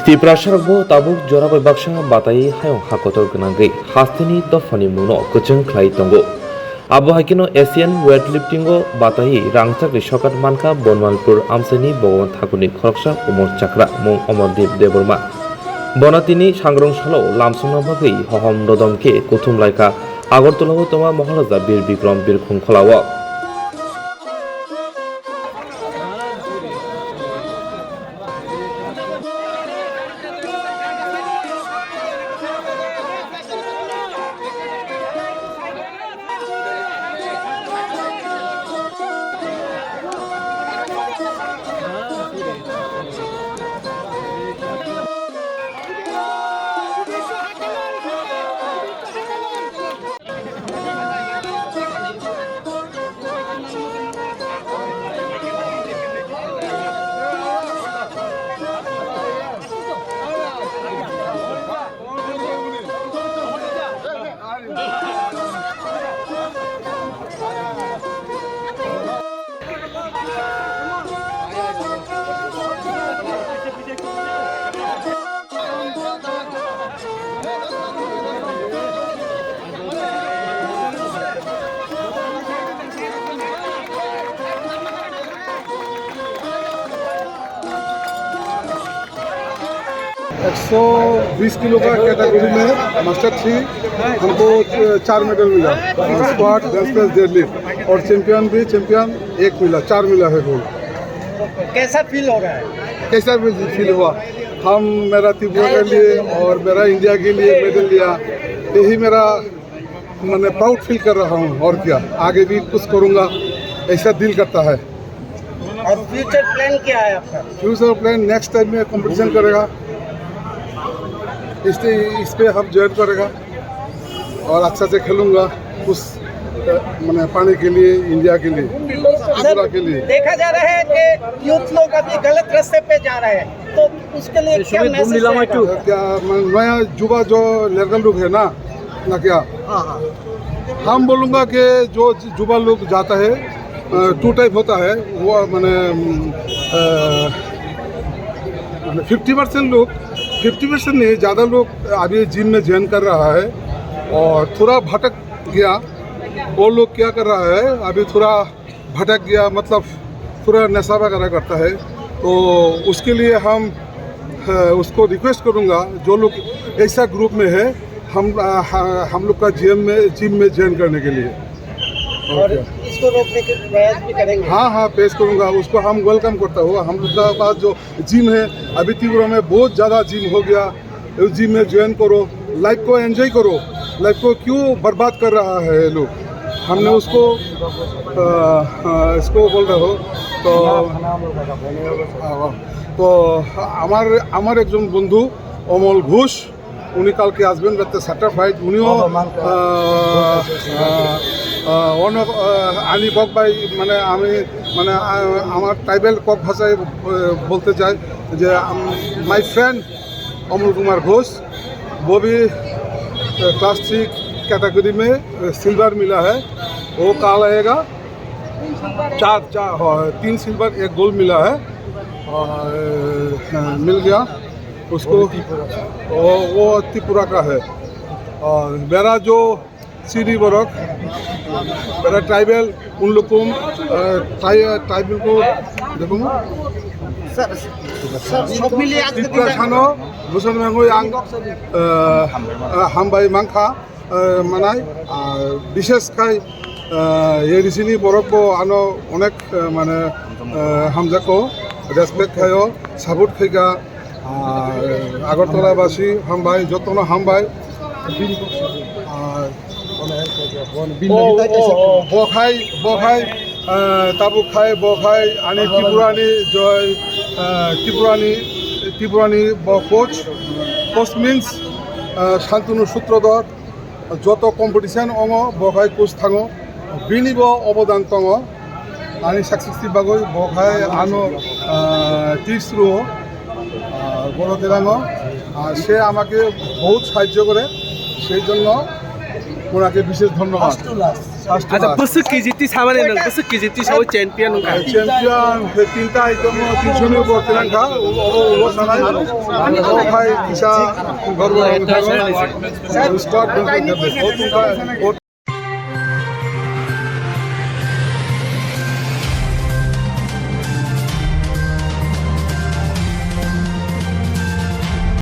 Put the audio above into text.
Tiprasharbo tabuk jorabai baksa batai hayong hakotor gnanggai hasteni dofani muno kuchung khlai tongo abo hakino Asian weightlifting o batai rangchak sokat manka Bonmalpur amsani Bogwan Thakurni khoroksa umor chakra mung Amardeep Deborma bonatini sangrong salo lamsungna bagai hohom rodamke kuthum laika Agartala toma Maharaja Bir Bikram Birkhung kholawa सौ 20 kilo का category में master 3 हमको 4 medal मिला squat 10 plus deadlift और champion भी एक मिला 4 मिला है गोल्ड। कैसा फील हो रहा है? कैसा फील हुआ? हम मेरा त्रिपुरा के लिए और मेरा इंडिया के लिए मेडल लिया, यही मेरा मैंने प्राउड फील कर रहा हूँ। और क्या आगे भी कुछ करूँगा ऐसा दिल करता है। और फ्यूचर प्लान क्या है आपका? फ्यूचर प्लान नेक्स्ट टाइम में कंपटीशन करेगा, इस पे हम ज्वाइन करेगा और अच्छा से खेलूँगा कुछ मैंने पाने के लिए इंडिया के लिए त्रिपुरा के लिए। देखा जा रहा है कि यूथ लोग अभी गलत रास्ते पे जा रहे हैं, तो उसके लिए क्या मैसेज है? क्या नया युवा जो लड़का लोग है ना क्या हम बोलूँगा कि जो युवा लोग जाता है 2 टाइप होता है वो मैंने 50% लोग 50% नहीं ज़्यादा लोग अभी जिम में ज्वाइन कर रहा है और थोड़ा भटक गया। वो लोग क्या कर रहा है अभी थोड़ा भटक गया मतलब थोड़ा नशा वगैरह करता है, तो उसके लिए हम उसको रिक्वेस्ट करूँगा जो लोग ऐसा ग्रुप में है हम लोग का जिम में ज्वाइन करने के लिए और इसको रोकने के प्रयास भी करेंगे। हाँ पेश करूँगा उसको। हम वेलकम करता हुआ हम लोग का पास जो जिम है अभी त्रिपुरा में बहुत ज़्यादा जिम हो गया, उस जिम में ज्वाइन करो, लाइफ को एंजॉय करो। लाइफ को क्यों बर्बाद कर रहा है लोग, हमने उसको इसको बोल रहे हो तो আমার একজন বন্ধু অমল ঘোষ উনি কালকে আসবেন রাতে সার্টিফাইড উনিও অনেক আনি কক ভাই মানে আমি মানে আমার ট্রাইবেল কক ভাষায় বলতে চাই যে माय फ्रेंड अमल कुमार घोष वो भी क्लास 3 कैटेगरी में सिल्वर मिला है। वो कल आएगा 3 सिल्वर 1 गोल्ड मिला है और मिल गया उसको। वो त्रिपुरा का है। और मेरा जो सीडी बरक मेरा ट्राइबल उन लोग को ट्राइबल को देखो त्रिपुरा खानो भूषण मैंगो हम भाई मांखा मानाय विशेष खाई ये रिसिनी बरक को आनो अनेक माने हम जाको रेसपेक्ट खायो सापोर्ट खाइगा আগরতলাবাসী হাম ভাই যতন হাম ভাই বখাই তাবু খাই বখাই আনি ত্রিপুরানি কোচ মিন্স শান্তনু সূত্রধর যত কম্পিটিশন অঙ বখাই কোচ থাঙো বিনিব অবদান দङ আনি সাকসেসফুল বাগৈ বখাই আনো তিসরু বড় দেরাঙ সে আমাকে বহুত সাহায্য করে, সেই জন্য ওনাকে বিশেষ ধন্যবাদ Ada besok KJT sama nih, besok KJT sama champion kan. Champion তিনটা আইটেম 300 এর উপর তিরঙ্গা ও সানাই ও ভাই কিসা গর্ব স্কোয়াড